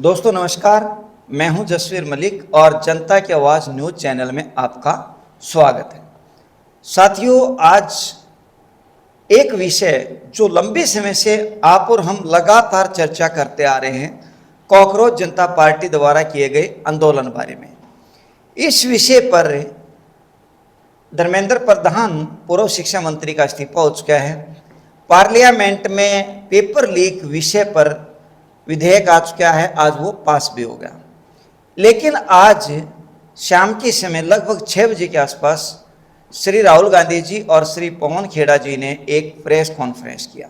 दोस्तों नमस्कार। मैं हूं जसवीर मलिक और जनता की आवाज़ न्यूज़ चैनल में आपका स्वागत है। साथियों, आज एक विषय जो लंबे समय से आप और हम लगातार चर्चा करते आ रहे हैं, कॉकरोच जनता पार्टी द्वारा किए गए आंदोलन बारे में। इस विषय पर धर्मेंद्र प्रधान पूर्व शिक्षा मंत्री का इस्तीफा हो चुका है। पार्लियामेंट में पेपर लीक विषय पर विधेयक आ चुका है, आज वो पास भी हो गया। लेकिन आज शाम के समय लगभग 6 बजे के आसपास श्री राहुल गांधी जी और श्री पवन खेड़ा जी ने एक प्रेस कॉन्फ्रेंस किया।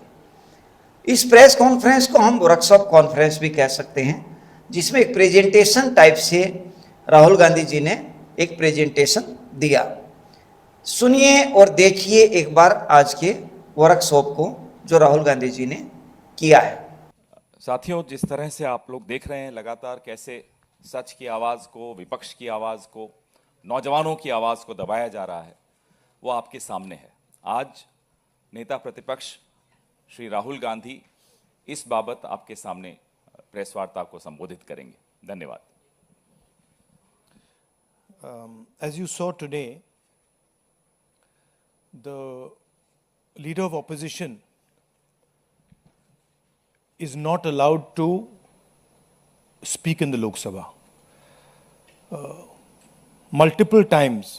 इस प्रेस कॉन्फ्रेंस को हम वर्कशॉप कॉन्फ्रेंस भी कह सकते हैं, जिसमें एक प्रेजेंटेशन टाइप से राहुल गांधी जी ने एक प्रेजेंटेशन दिया। सुनिए और देखिए एक बार आज के वर्कशॉप को जो राहुल गांधी जी ने किया है। साथियों, जिस तरह से आप लोग देख रहे हैं लगातार कैसे सच की आवाज़ को, विपक्ष की आवाज़ को, नौजवानों की आवाज़ को दबाया जा रहा है, वो आपके सामने है। आज नेता प्रतिपक्ष श्री राहुल गांधी इस बाबत आपके सामने प्रेस वार्ता को संबोधित करेंगे। धन्यवाद। As you saw today, the leader of opposition is not allowed to speak in the Lok Sabha. Multiple times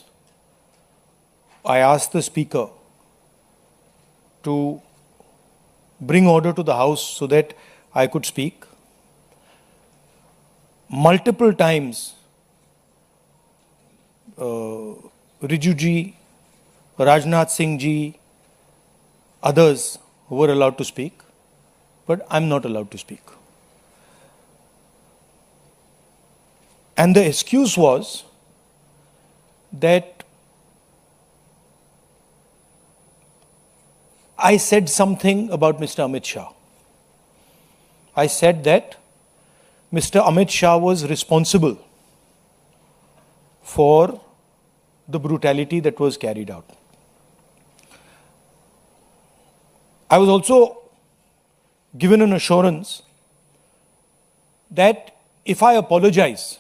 I asked the speaker to bring order to the house so that I could speak. Multiple times Riju ji, Rajnath Singh ji, others were allowed to speak, but I'm not allowed to speak. And the excuse was that I said something about Mr. Amit Shah. I said that Mr. Amit Shah was responsible for the brutality that was carried out. I was also given an assurance that if I apologize,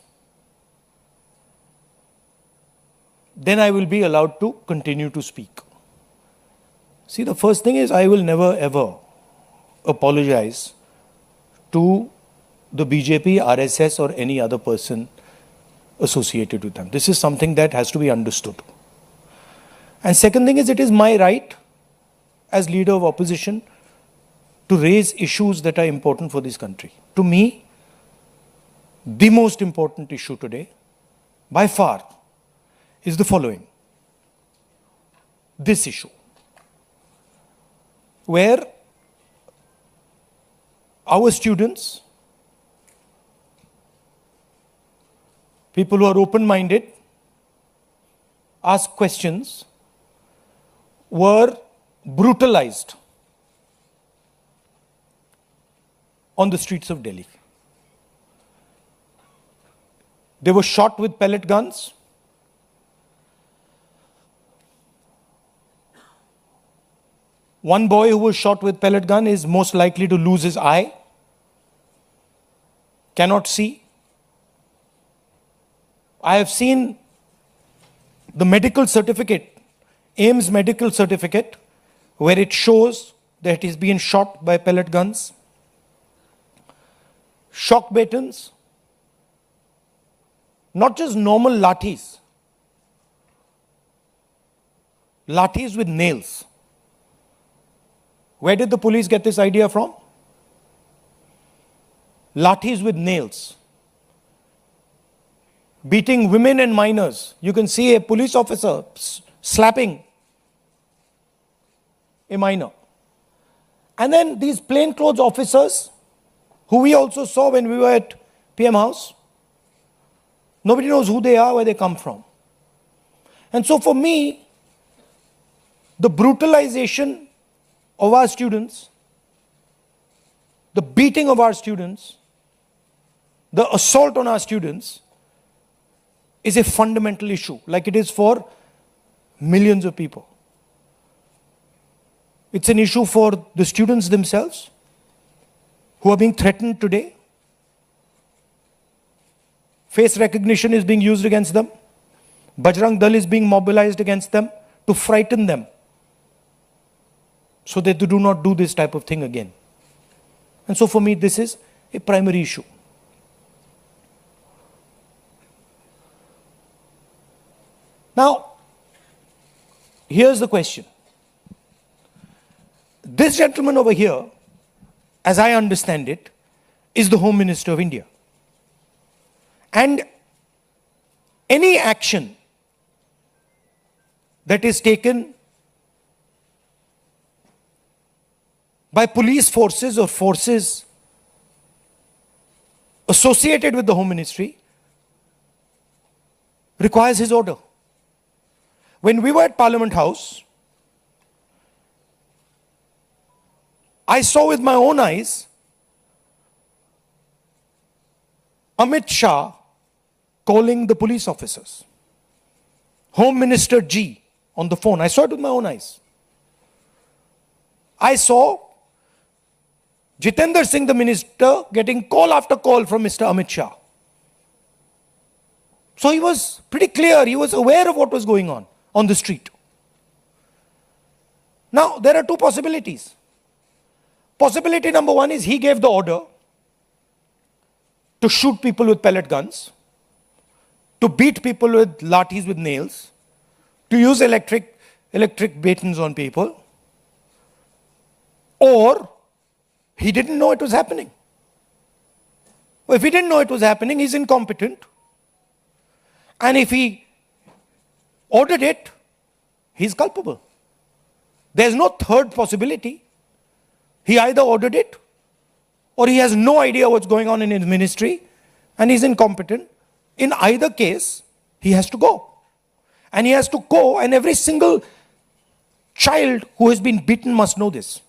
then I will be allowed to continue to speak. See, the first thing is I will never ever apologize to the BJP, RSS or any other person associated with them. This is something that has to be understood. And second thing is, it is my right as leader of opposition to raise issues that are important for this country. To me, the most important issue today, by far, is the following. This issue, where our students, people who are open-minded, ask questions, were brutalized on the streets of Delhi. They were shot with pellet guns. One boy who was shot with pellet gun is most likely to lose his eye, cannot see. I have seen the medical certificate, AIIMS medical certificate, where it shows that he's been shot by pellet guns. Shock batons, not just normal lathis, lathis with nails. Where did the police get this idea from? Lathis with nails. Beating women and minors. You can see a police officer slapping a minor. And then these plainclothes officers, who we also saw when we were at PM House. Nobody knows who they are, where they come from. And so for me, the brutalization of our students, the beating of our students, the assault on our students is a fundamental issue, like it is for millions of people. It's an issue for the students themselves who are being threatened today. face recognition is being used against them. Bajrang Dal is being mobilized against them to frighten them so that they do not do this type of thing again. And so for me, this is a primary issue. Now, here's the question. This gentleman over here, as I understand it, is the Home Minister of India. And any action that is taken by police forces or forces associated with the Home Ministry requires his order. When we were at Parliament House, I saw with my own eyes Amit Shah calling the police officers. Home Minister G on the phone. I saw it with my own eyes. I saw Jitendra Singh, the minister, getting call after call from Mr. Amit Shah. So he was pretty clear. He was aware of what was going on the street. Now, there are two possibilities. Possibility number one is he gave the order to shoot people with pellet guns, to beat people with lathis with nails, to use electric batons on people, or he didn't know it was happening. Well, if he didn't know it was happening, he's incompetent. And if he ordered it, he's culpable. There's no third possibility. He either ordered it, or he has no idea what's going on in his ministry, and he's incompetent. In either case, he has to go. And he has to go, and every single child who has been beaten must know this.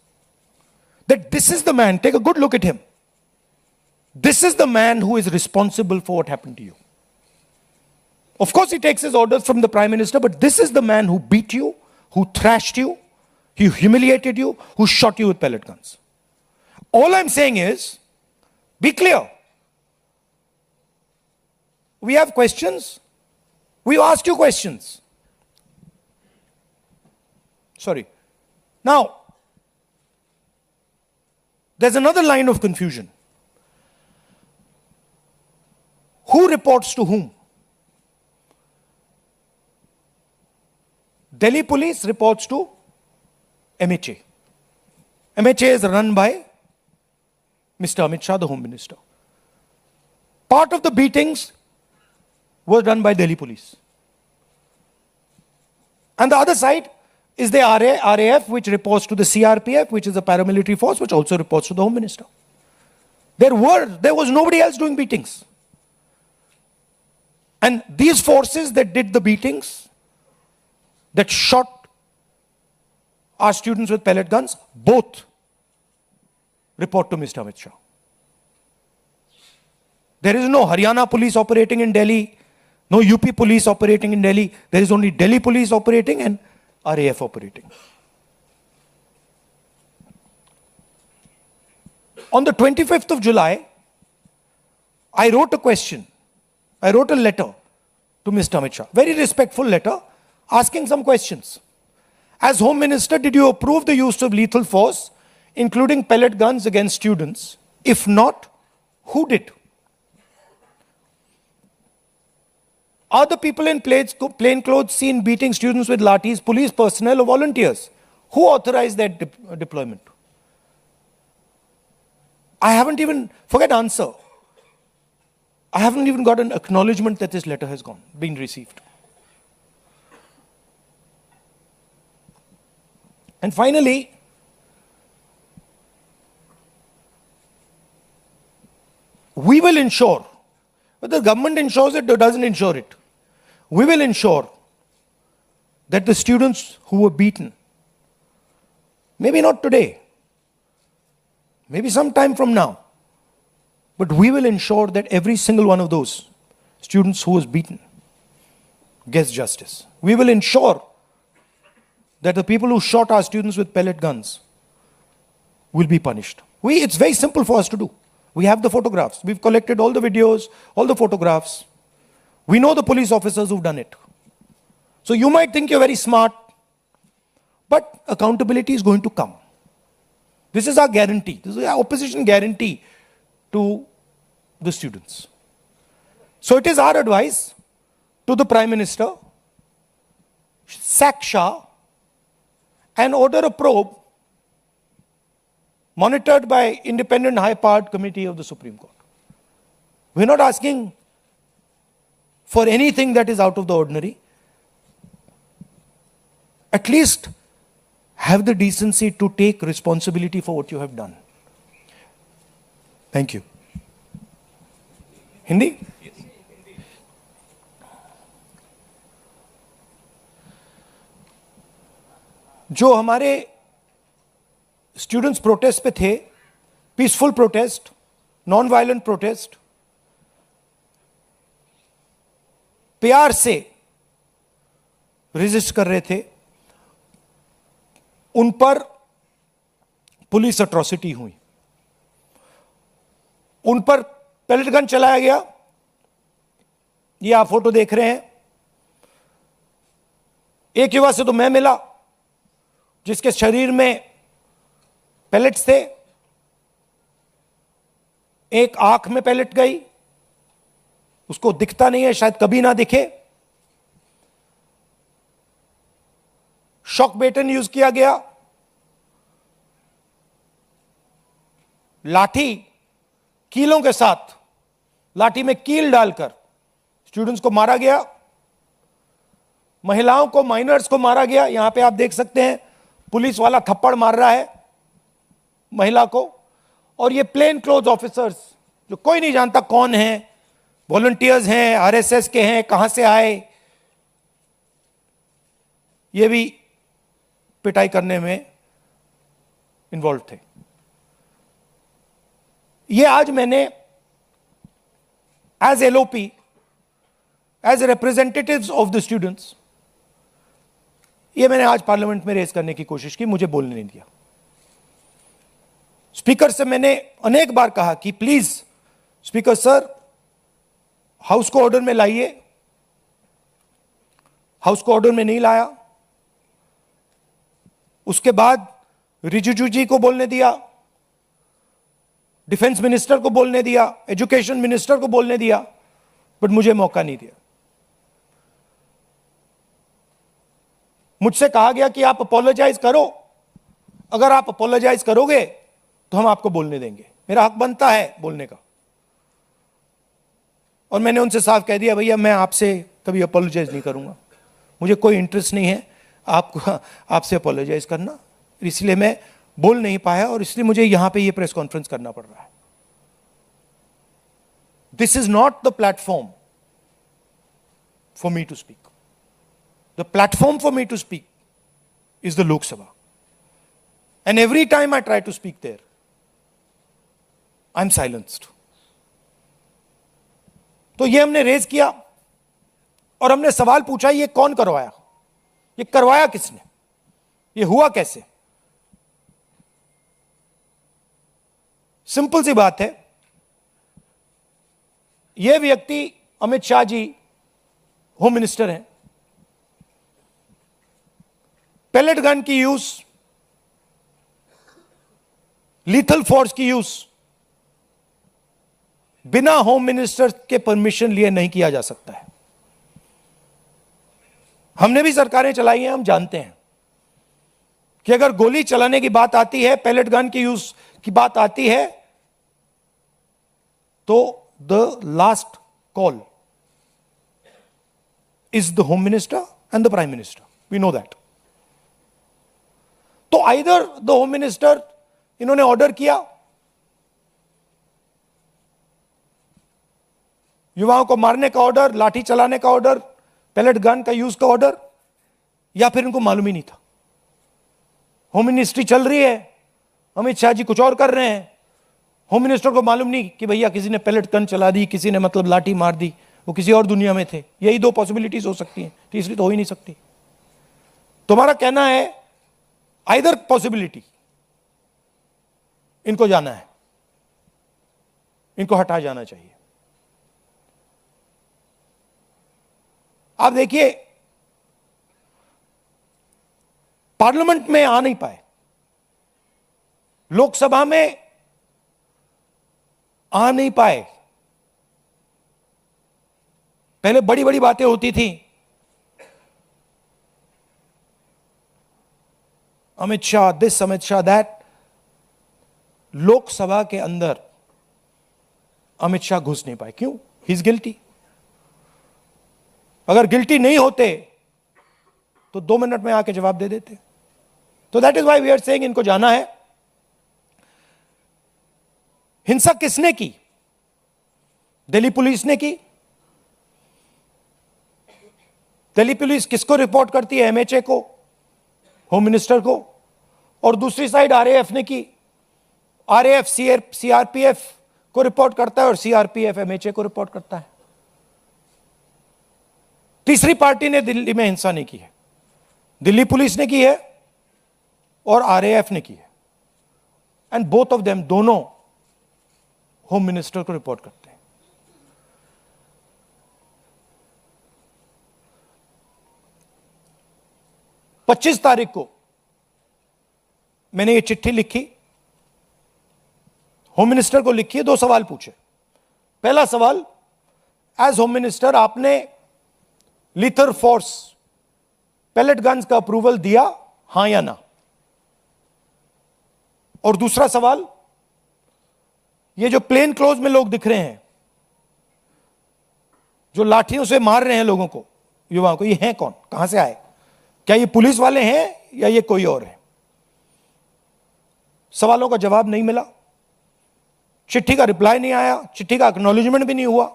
That this is the man, take a good look at him. This is the man who is responsible for what happened to you. Of course, he takes his orders from the Prime Minister, but this is the man who beat you, who thrashed you, who humiliated you, who shot you with pellet guns. All I'm saying is, be clear. We have questions. We asked you questions. Sorry. Now, there's another line of confusion. Who reports to whom? Delhi police reports to MHA. MHA is run by Mr. Amit Shah, the Home Minister. Part of the beatings was done by Delhi police. And the other side is the RAF, which reports to the CRPF, which is a paramilitary force, which also reports to the Home Minister. There was nobody else doing beatings. And these forces that did the beatings, that shot our students with pellet guns, both report to Mr. Amit Shah. There is no Haryana police operating in Delhi, no UP police operating in Delhi. There is only Delhi police operating and RAF operating. On the 25th of July, I wrote a question. I wrote a letter to Mr. Amit Shah. Very respectful letter, asking some questions. As Home Minister, did you approve the use of lethal force, including pellet guns against students? If not, who did? Are the people in plain clothes seen beating students with lathis, police personnel or volunteers? Who authorized that deployment? I haven't even, forget answer. I haven't even got an acknowledgement that this letter has been received. And finally, we will ensure, whether the government ensures it or doesn't ensure it, we will ensure that the students who were beaten, maybe not today, maybe some time from now, but we will ensure that every single one of those students who was beaten gets justice. We will ensure that the people who shot our students with pellet guns will be punished. It's very simple for us to do. We have the photographs. We've collected all the videos, all the photographs. We know the police officers who've done it. So you might think you're very smart, but accountability is going to come. This is our guarantee. This is our opposition guarantee to the students. So it is our advice to the Prime Minister, sack Shah and order a probe monitored by independent high-powered committee of the Supreme Court. We're not asking for anything that is out of the ordinary. At least have the decency to take responsibility for what you have done. Thank you. Hindi? जो हमारे students protest पे थे, peaceful protest, non violent protest, प्यार से resist कर रहे थे, उन पर पुलिस अट्रॉसिटी हुई, उन पर पेलेट गन चलाया गया। ये आप फोटो देख रहे हैं। एक युवा से तो मैं मिला जिसके शरीर में पेलेट्स थे, एक आंख में पेलेट गई, उसको दिखता नहीं है, शायद कभी ना दिखे। शॉक बेटन यूज किया गया, लाठी कीलों के साथ, लाठी में कील डालकर स्टूडेंट्स को मारा गया, महिलाओं को, माइनर्स को मारा गया। यहां पे आप देख सकते हैं पुलिस वाला थप्पड़ मार रहा है महिला को, और ये प्लेन क्लोथ ऑफिसर्स जो कोई नहीं जानता कौन है, वॉलंटियर्स हैं, आरएसएस के हैं, कहां से आए, ये भी पिटाई करने में इन्वॉल्व थे। ये आज मैंने as LOP, as representatives of the students, ये मैंने आज पार्लियामेंट में रेज करने की कोशिश की, मुझे बोलने नहीं दिया। स्पीकर से मैंने अनेक बार कहा कि प्लीज स्पीकर सर, हाउस को ऑर्डर में लाइए। हाउस को ऑर्डर में नहीं लाया। उसके बाद रिजिजू जी को बोलने दिया, डिफेंस मिनिस्टर को बोलने दिया, एजुकेशन मिनिस्टर को बोलने दिया, बट मुझे मौका नहीं दिया। मुझसे कहा गया कि आप अपोलोजाइज करो, अगर आप अपोलोजाइज करोगे तो हम आपको बोलने देंगे। मेरा हक बनता है बोलने का, और मैंने उनसे साफ कह दिया, भैया मैं आपसे कभी अपोलोजाइज नहीं करूंगा, मुझे कोई इंटरेस्ट नहीं है आपसे अपोलोजाइज करना, इसलिए मैं बोल नहीं पाया, और इसलिए मुझे यहां पे ये प्रेस कॉन्फ्रेंस करना पड़ रहा है। This is not the platform for me to speak. The platform for me to speak is the Lok Sabha. And every time I try to speak there, I'm silenced. तो ये हमने raise किया और हमने सवाल पूछा, ये कौन करवाया, ये करवाया किसने, ये हुआ कैसे। सिंपल सी बात है, ये व्यक्ति अमित शाह जी होम मिनिस्टर हैं। पेलेट गन की यूज, लीथल फोर्स की यूज बिना होम मिनिस्टर के परमिशन लिए नहीं किया जा सकता है। हमने भी सरकारें चलाई हैं, हम जानते हैं कि अगर गोली चलाने की बात आती है, पेलेट गन की यूज की बात आती है, तो the last call is the home minister and the prime minister. We know that. तो आइदर द होम मिनिस्टर, इन्होंने ऑर्डर किया युवाओं को मारने का ऑर्डर, लाठी चलाने का ऑर्डर, पेलेट गन का यूज का ऑर्डर, या फिर इनको मालूम ही नहीं था। होम मिनिस्ट्री चल रही है, अमित शाह जी कुछ और कर रहे हैं, होम मिनिस्टर को मालूम नहीं कि भैया किसी ने पेलेट गन चला दी, किसी ने मतलब लाठी मार दी, वो किसी और दुनिया में थे। यही दो पॉसिबिलिटीज हो सकती हैं, तीसरी तो हो ही नहीं सकती। तुम्हारा कहना है आइदर पॉसिबिलिटी, इनको जाना है, इनको हटा जाना चाहिए। आप देखिए, पार्लियामेंट में आ नहीं पाए, लोकसभा में आ नहीं पाए। पहले बड़ी बड़ी बातें होती थी, अमित शाह दिस, अमित शाह दैट। लोकसभा के अंदर अमित शाह घुस नहीं पाए। क्यों? He is guilty. अगर गिल्टी नहीं होते तो 2 मिनट में आके जवाब दे देते। तो that is why we are saying इनको जाना है। हिंसा किसने की? दिल्ली पुलिस ने की। दिल्ली पुलिस किसको रिपोर्ट करती है? एमएचए को, होम मिनिस्टर को। और दूसरी साइड आरएएफ ने की। आरएएफ सीआरपीएफ को रिपोर्ट करता है और सीआरपीएफ एमएचए को रिपोर्ट करता है। तीसरी पार्टी ने दिल्ली में हिंसा नहीं की है। दिल्ली पुलिस ने की है और आरएएफ ने की है। एंड बोथ ऑफ देम, दोनों होम मिनिस्टर को रिपोर्ट करते हैं। पच्चीस तारीख को मैंने ये चिट्ठी लिखी, होम मिनिस्टर को लिखी है। 2 सवाल पूछे। पहला सवाल, एज होम मिनिस्टर आपने लीथर फोर्स पैलेट गन्स का अप्रूवल दिया, हां या ना? और दूसरा सवाल, ये जो प्लेन क्लोज में लोग दिख रहे हैं, जो लाठियों से मार रहे हैं लोगों को, युवाओं को, ये हैं कौन? कहां से आए? क्या ये पुलिस वाले हैं या ये कोई और है? सवालों का जवाब नहीं मिला, चिट्ठी का रिप्लाई नहीं आया, चिट्ठी का एक्नॉलेजमेंट भी नहीं हुआ।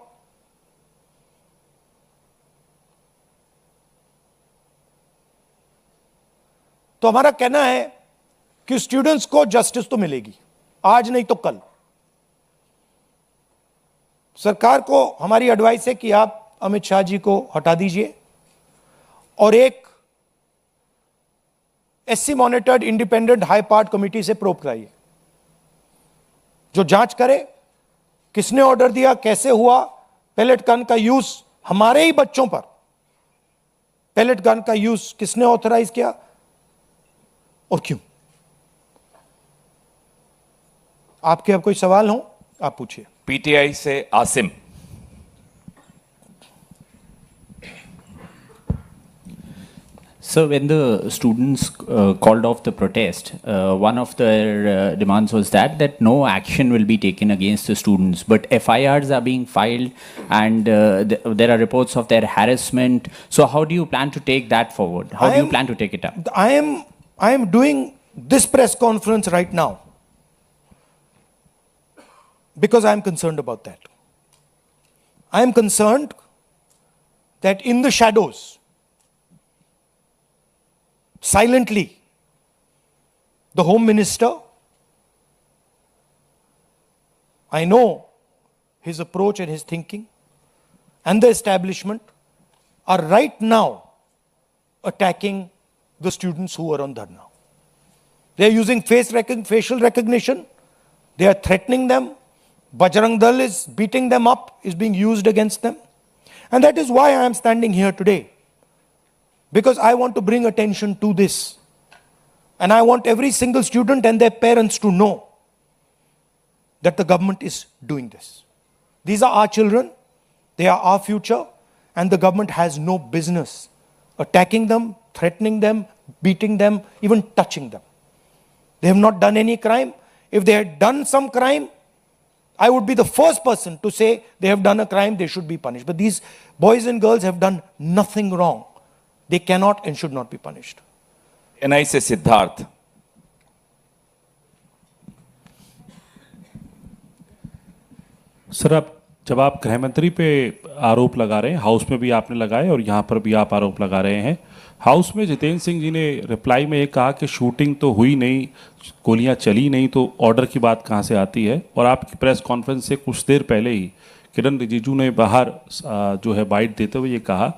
तो हमारा कहना है कि स्टूडेंट्स को जस्टिस तो मिलेगी, आज नहीं तो कल। सरकार को हमारी एडवाइस है कि आप अमित शाह जी को हटा दीजिए और एक SC monitored independent high part committee से प्रोब कराइए, जो जांच करे किसने ऑर्डर दिया, कैसे हुआ, पैलेट गन का यूज हमारे ही बच्चों पर, पैलेट गन का यूज किसने ऑथराइज किया और क्यों। आपके अब कोई सवाल हो आप पूछिए। पीटीआई से Asim. So when the students called off the protest, one of their demands was that no action will be taken against the students, but FIRs are being filed and there are reports of their harassment. So how do you plan to take that forward? How do you plan to take it up? I am doing this press conference right now because I am concerned about that. I am concerned that in the shadows, silently, the Home Minister, I know his approach and his thinking, and the establishment are right now attacking the students who are on dharna. They are using facial recognition. They are threatening them. Bajrang Dal is beating them up, is being used against them. And that is why I am standing here today. Because I want to bring attention to this. And I want every single student and their parents to know that the government is doing this. These are our children, they are our future, and the government has no business attacking them, threatening them, beating them, even touching them. They have not done any crime. If they had done some crime, I would be the first person to say they have done a crime, they should be punished. But these boys and girls have done nothing wrong. They cannot and should not be punished. ANI से Siddharth. Sir, जब आप गृह मंत्री पे आरोप लगा रहे हैं, हाउस में भी आपने लगाए और यहाँ पर भी आप आरोप लगा रहे हैं। हाउस में जितेंद्र सिंह जी ने रिप्लाई में ये कहा कि शूटिंग तो हुई नहीं, गोलियां चली नहीं, तो ऑर्डर की बात कहाँ से आती है। और आपकी प्रेस कॉन्फ्रेंस से कुछ देर पहले ही किरण रिजिजू ने बाहर जो है बाइट देते हुए ये कहा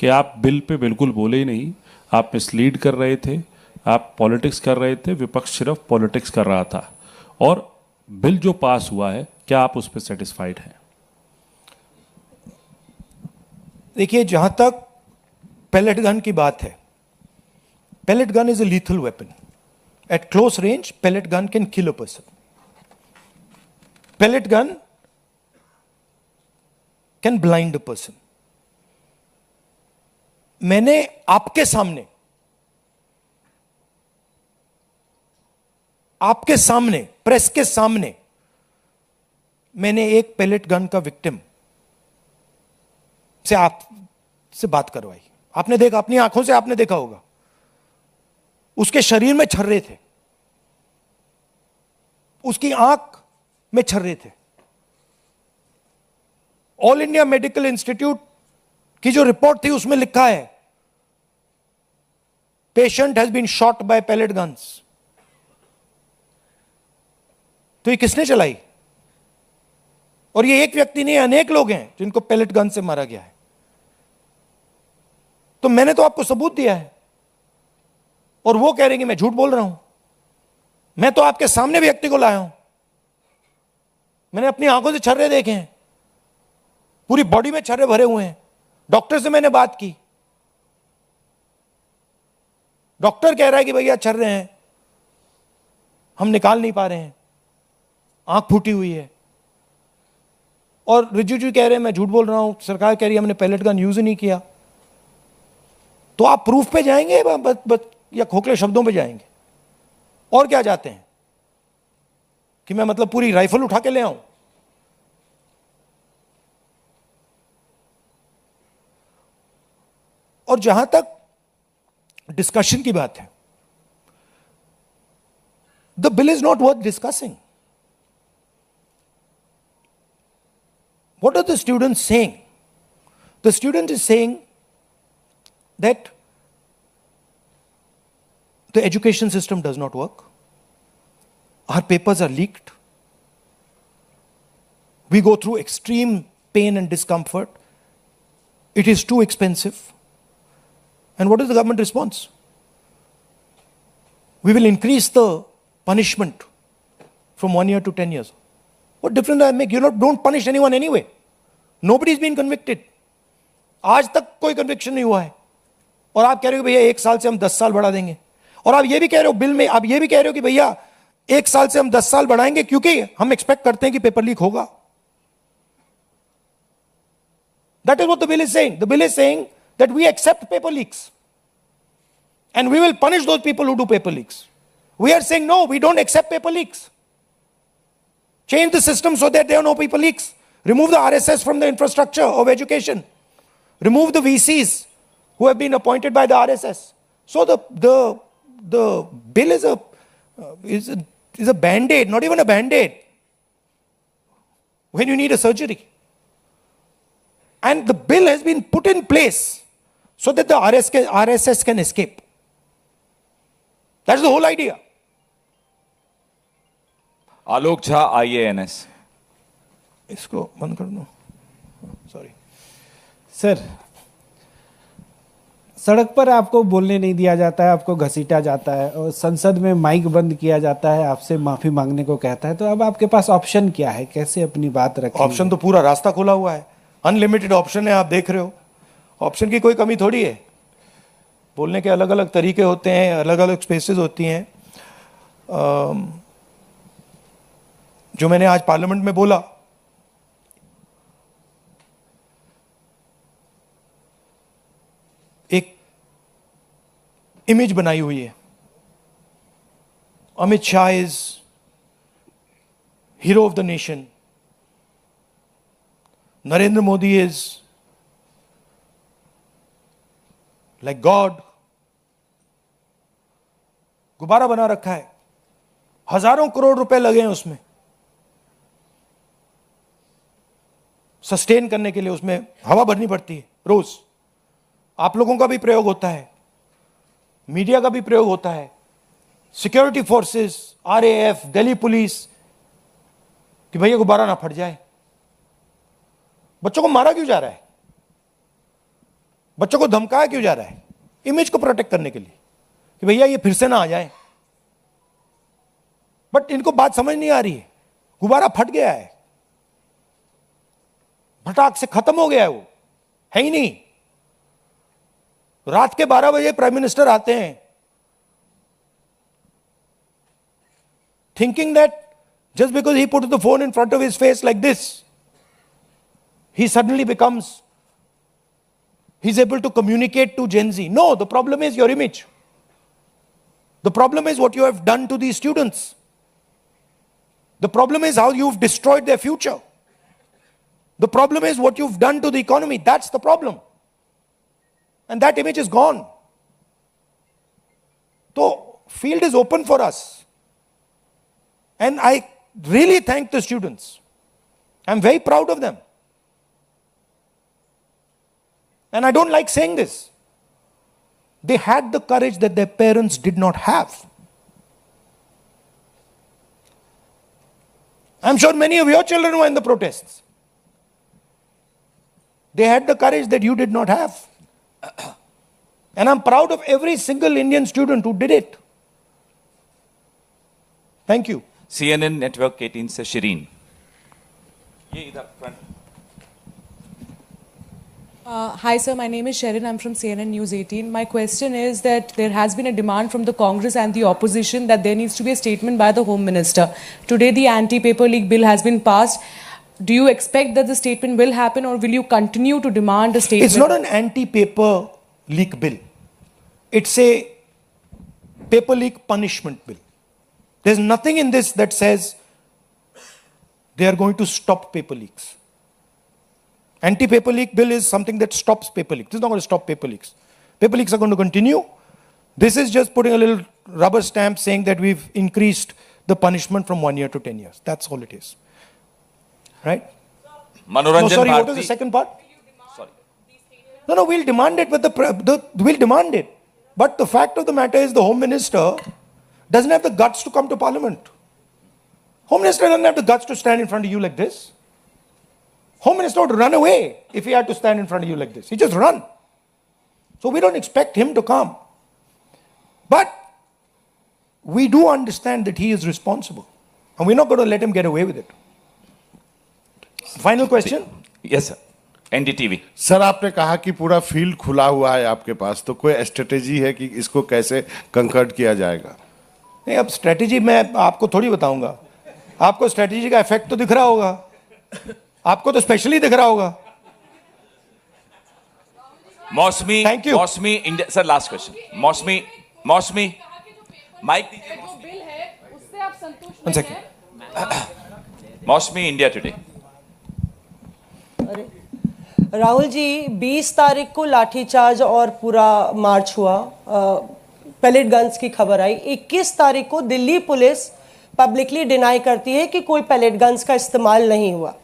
कि आप बिल पे बिल्कुल बोले ही नहीं, आप मिसलीड कर रहे थे, आप पॉलिटिक्स कर रहे थे, विपक्ष सिर्फ पॉलिटिक्स कर रहा था। और बिल जो पास हुआ है, क्या आप उस पर सेटिस्फाइड हैं? देखिए, जहां तक pellet gun की बात है. Pellet gun is a lethal weapon. At close range, pellet gun can kill a person. Pellet gun can blind a person. मैंने आपके सामने प्रेस के सामने मैंने एक पेलेट गन का विक्टिम से आपसे बात करवाई. आपने देखा, अपनी आंखों से आपने देखा होगा, उसके शरीर में छर्रे थे, उसकी आंख में छर्रे थे. ऑल इंडिया मेडिकल इंस्टीट्यूट की जो रिपोर्ट थी उसमें लिखा है, patient has been shot by pellet guns. तो ये किसने चलाई? और ये एक व्यक्ति नहीं, अनेक लोग हैं जिनको पेलेट गन से मारा गया है. तो मैंने तो आपको सबूत दिया है और वो कह रहे हैं कि मैं झूठ बोल रहा हूं. मैं तो आपके सामने व्यक्ति को लाया हूं, मैंने अपनी आंखों से छर्रे देखे हैं, पूरी बॉडी में छर्रे भरे हुए हैं. डॉक्टर से मैंने बात की, डॉक्टर कह रहा है कि भैया छर्रे हैं, हम निकाल नहीं पा रहे हैं, आंख फूटी हुई है. और रिजिजू कह रहे हैं मैं झूठ बोल रहा हूं, सरकार कह रही है हमने पेलेट गन यूज ही नहीं किया. तो आप प्रूफ पे जाएंगे या खोखले शब्दों पे जाएंगे? और क्या चाहते हैं कि मैं मतलब पूरी राइफल उठा के ले आऊं? और जहां तक डिस्कशन की बात है, the bill is not worth discussing. What are the students saying? The student is saying that the education system does not work. Our papers are leaked. We go through extreme pain and discomfort. It is too expensive. And what is the government response? We will increase the punishment from 1 year to 10 years. What difference does that make? Don't punish anyone anyway. Nobody's been convicted. आज तक कोई conviction नहीं हुआ है. और आप कह रहे हो भैया 1 साल से हम 10 साल बढ़ा देंगे. और आप ये भी कह रहे हो बिल में, आप ये भी कह रहे हो कि भैया 1 साल से हम 10 साल बढ़ाएंगे क्योंकि हम एक्सपेक्ट करते हैं कि पेपर लीक होगा. That is what the bill is saying. The bill is saying that we accept paper leaks. And we will punish those people who do paper leaks. We are saying no, we don't accept paper leaks. Change the system so that there are no paper leaks. Remove the RSS from the infrastructure of education. Remove the VCs who have been appointed by the RSS. So the bill is a band-aid, not even a band-aid, when you need a surgery. And the bill has been put in place so that the RSS can escape. That's the whole idea. Alok Jha, IANS. इसको बंद कर दो. Sorry sir, सड़क पर आपको बोलने नहीं दिया जाता है, आपको घसीटा जाता है, और संसद में माइक बंद किया जाता है, आपसे माफी मांगने को कहता है. तो अब आपके पास ऑप्शन क्या है, कैसे अपनी बात रखें? ऑप्शन तो पूरा रास्ता खुला हुआ है, अनलिमिटेड ऑप्शन है. आप देख रहे हो, ऑप्शन की कोई कमी थोड़ी है. बोलने के अलग अलग तरीके होते हैं, अलग अलग स्पेसेस होती हैं. जो मैंने आज पार्लियामेंट में बोला, एक इमेज बनाई हुई है. Amit Shah is hero of the nation. Narendra Modi is like God. गुब्बारा बना रखा है, हजारों करोड़ रुपए लगे हैं उसमें सस्टेन करने के लिए. उसमें हवा भरनी पड़ती है रोज. आप लोगों का भी प्रयोग होता है, मीडिया का भी प्रयोग होता है, security forces, RAF, Delhi police, कि भैया गुब्बारा ना फट जाए. बच्चों को मारा क्यों जा रहा है? बच्चों को धमकाया क्यों जा रहा है? इमेज को प्रोटेक्ट करने के लिए कि भैया ये फिर से ना आ जाए. बट इनको बात समझ नहीं आ रही है. गुब्बारा फट गया है, फटाक से खत्म हो गया है, वो है ही नहीं. रात के 12 बजे प्राइम मिनिस्टर आते हैं, thinking that just because he puts the phone in front of his face like this, he suddenly becomes, he's able to communicate to Gen Z. No, the problem is your image. The problem is what you have done to these students. The problem is how you've destroyed their future. The problem is what you've done to the economy. That's the problem. And that image is gone. So, field is open for us. And I really thank the students. I'm very proud of them. And I don't like saying this. They had the courage that their parents did not have. I'm sure many of your children were in the protests. They had the courage that you did not have. And I'm proud of every single Indian student who did it. Thank you. CNN network 18 से शिरीन, ये इधर front. Hi sir, my name is Sharon. I'm from CNN News 18. My question is that there has been a demand from the Congress and the opposition that there needs to be a statement by the Home Minister. Today the anti-paper leak bill has been passed. Do you expect that the statement will happen, or will you continue to demand a statement? It's not an anti-paper leak bill. It's a paper leak punishment bill. There's nothing in this that says they are going to stop paper leaks. Anti-paper leak bill is something that stops paper leaks. This is not going to stop paper leaks. Paper leaks are going to continue. This is just putting a little rubber stamp saying that we've increased the punishment from 1 year to 10 years. That's all it is. Right? मनोरंजन No, sorry, what was Bharti, the second part? sorry, No, we'll demand it, but we'll demand it. But the fact of the matter is the Home Minister doesn't have the guts to come to Parliament. Home Minister doesn't have the guts to stand in front of you like this. Home Minister would run away if he had to stand in front of you like this. He just run. So we don't expect him to come. But we do understand that he is responsible. And we're not going to let him get away with it. Final question? Yes sir, NDTV. Sir आपने कहा कि पूरा field खुला हुआ है आपके पास, तो कोई स्ट्रेटेजी है कि इसको कैसे कंकर्ड किया जाएगा? नहीं, अब स्ट्रेटेजी मैं आपको थोड़ी बताऊंगा। आपको स्ट्रेटेजी का इफेक्ट तो दिख रहा होगा, आपको तो स्पेशली दिख रहा होगा। मौसमी, Thank you. मौसमी इंडिया, सर लास्ट क्वेश्चन। मौसमी माइक दीजिए। जो बिल है उससे आप संतुष्ट One नहीं second. हैं? मौसमी इंडिया टुडे। राहुल जी, 20 तारीख को लाठीचार्ज और पूरा मार्च हुआ, पैलेट गन्स की खबर आई। 21 तारीख को दिल्ली पुलिस पब्लिकली डिनाई करती है कि कोई पैलेट गन्स का इस्तेमाल नहीं हुआ,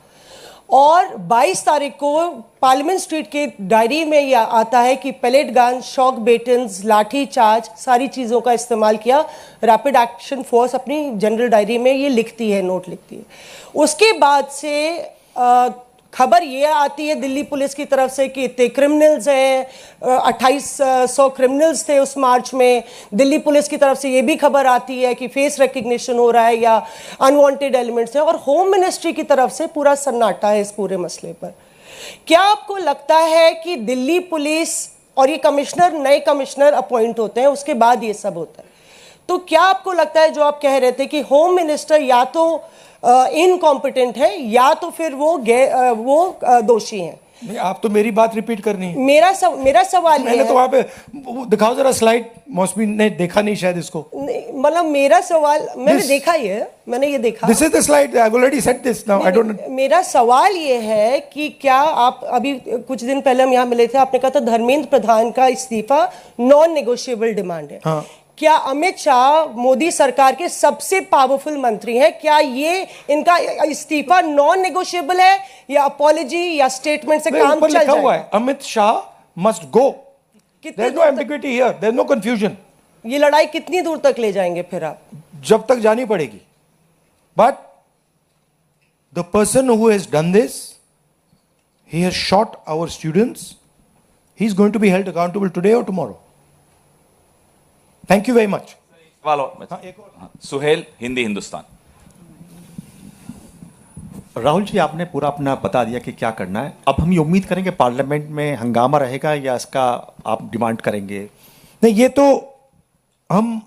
और 22 तारीख को पार्लियामेंट स्ट्रीट के डायरी में यह आता है कि पैलेट गन, शॉक बेटन्स, लाठीचार्ज, सारी चीज़ों का इस्तेमाल किया। रैपिड एक्शन फोर्स अपनी जनरल डायरी में ये लिखती है, नोट लिखती है। उसके बाद से खबर ये आती है दिल्ली पुलिस की तरफ से कि इतने क्रिमिनल्स हैं, 2800 क्रिमिनल्स थे उस मार्च में। दिल्ली पुलिस की तरफ से ये भी खबर आती है कि फेस रिकग्निशन हो रहा है या अनवांटेड एलिमेंट्स हैं, और होम मिनिस्ट्री की तरफ से पूरा सन्नाटा है इस पूरे मसले पर। क्या आपको लगता है कि दिल्ली पुलिस, और ये कमिश्नर, नए कमिश्नर अपॉइंट होते हैं, उसके बाद ये सब होता है, तो क्या आपको लगता है जो आप कह रहे थे कि होम मिनिस्टर या तो इनकॉम्पिटेंट है या तो फिर वो दोषी हैं? नहीं, आप तो मेरी बात रिपीट करनी है। मेरा सवाल मैंने तो वहां पे दिखाओ जरा स्लाइड, मौसमी ने देखा नहीं शायद इसको। मतलब मेरा सवाल, मैंने देखा ही है, मैंने ये देखा। This is the slide, I have already said this now, I don't. मेरा सवाल ये है कि क्या आप, अभी कुछ दिन पहले हम यहाँ मिले थे, आपने कहा था धर्मेंद्र प्रधान का इस्तीफा नॉन नेगोशिएबल डिमांड है। हाँ। क्या अमित शाह मोदी सरकार के सबसे पावरफुल मंत्री हैं, क्या ये इनका इस्तीफा नॉन नेगोशिएबल है या अपॉलॉजी या स्टेटमेंट से काम चल लिखा हुआ जाएगा? है Amit Shah must go. There is no ambiguity here, there is no confusion. ये लड़ाई कितनी दूर तक ले जाएंगे फिर आप? जब तक जानी पड़ेगी। But the person who has done this, he has shot our students, he is going to be held accountable today और tomorrow. Thank you very much. Suhail, Hindi Hindustan. Rahul ji, आपने पूरा अपना बता दिया कि क्या करना है। अब हम ये उम्मीद करेंगे पार्लियामेंट में हंगामा रहेगा या इसका आप डिमांड करेंगे? नहीं, ये तो हम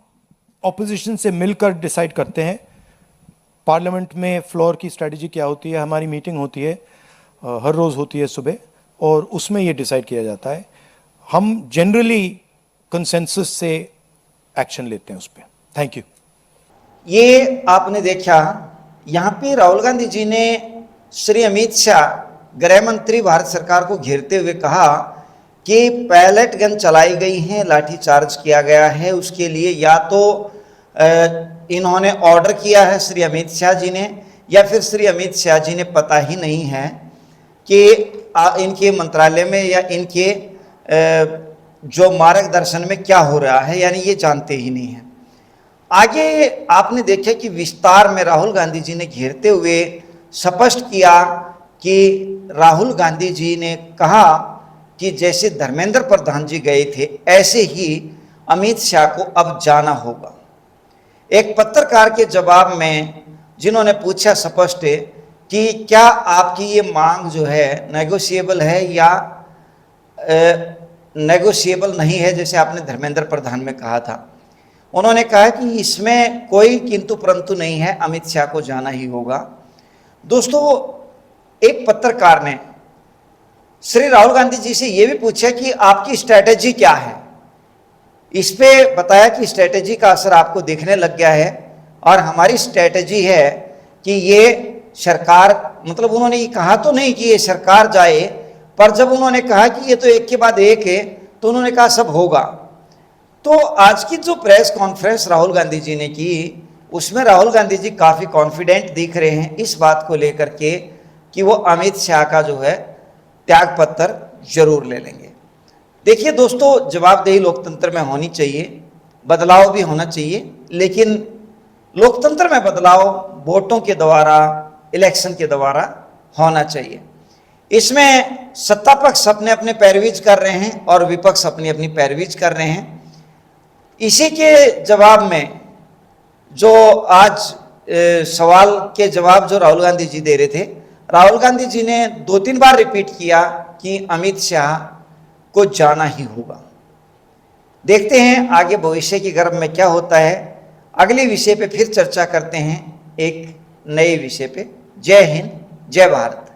ऑपोजिशन से मिलकर डिसाइड करते हैं। पार्लियामेंट में फ्लोर की स्ट्रेटजी क्या होती है, हमारी मीटिंग होती है, हर रोज़ होती है सुबह, और उसमें ये डिसाइड किया जाता है। हम जनरली कंसेंसस से एक्शन लेते हैं उस पर। Thank you. ये आपने देखा, यहाँ पे राहुल गांधी जी ने श्री अमित शाह गृह मंत्री भारत सरकार को घेरते हुए कहा कि पैलेट गन चलाई गई हैं, लाठीचार्ज किया गया है, उसके लिए या तो इन्होंने ऑर्डर किया है श्री अमित शाह जी ने, या फिर श्री अमित शाह जी ने पता ही नहीं है कि इनके मंत्रालय में या इनके जो मार्गदर्शन में क्या हो रहा है, यानी ये जानते ही नहीं हैं। आगे आपने देखा कि विस्तार में राहुल गांधी जी ने घेरते हुए स्पष्ट किया कि राहुल गांधी जी ने कहा कि जैसे धर्मेंद्र प्रधान जी गए थे ऐसे ही अमित शाह को अब जाना होगा। एक पत्रकार के जवाब में जिन्होंने पूछा स्पष्ट कि क्या आपकी ये मांग जो है नेगोशिएबल है या नेगोशिएबल नहीं है, जैसे आपने धर्मेंद्र प्रधान में कहा था, उन्होंने कहा कि इसमें कोई किंतु परंतु नहीं है, अमित शाह को जाना ही होगा। दोस्तों, एक पत्रकार ने श्री राहुल गांधी जी से ये भी पूछा कि आपकी स्ट्रैटेजी क्या है। इस पे बताया कि स्ट्रैटेजी का असर आपको दिखने लग गया है और हमारी स्ट्रैटेजी है कि ये सरकार, मतलब उन्होंने ये कहा तो नहीं कि ये सरकार जाए, पर जब उन्होंने कहा कि ये तो एक के बाद एक है तो उन्होंने कहा सब होगा। तो आज की जो प्रेस कॉन्फ्रेंस राहुल गांधी जी ने की, उसमें राहुल गांधी जी काफ़ी कॉन्फिडेंट दिख रहे हैं इस बात को लेकर के कि वो अमित शाह का जो है त्याग पत्र जरूर ले लेंगे। देखिए दोस्तों, जवाबदेही लोकतंत्र में होनी चाहिए, बदलाव भी होना चाहिए, लेकिन लोकतंत्र में बदलाव वोटों के द्वारा, इलेक्शन के द्वारा होना चाहिए। इसमें सत्ता पक्ष अपने अपने पैरवीज कर रहे हैं और विपक्ष अपनी अपनी पैरवीज कर रहे हैं। इसी के जवाब में जो आज सवाल के जवाब जो राहुल गांधी जी दे रहे थे, राहुल गांधी जी ने 2-3 बार रिपीट किया कि अमित शाह को जाना ही होगा। देखते हैं आगे भविष्य की गर्भ में क्या होता है। अगले विषय पे फिर चर्चा करते हैं, एक नए विषय पे। जय हिंद, जय भारत।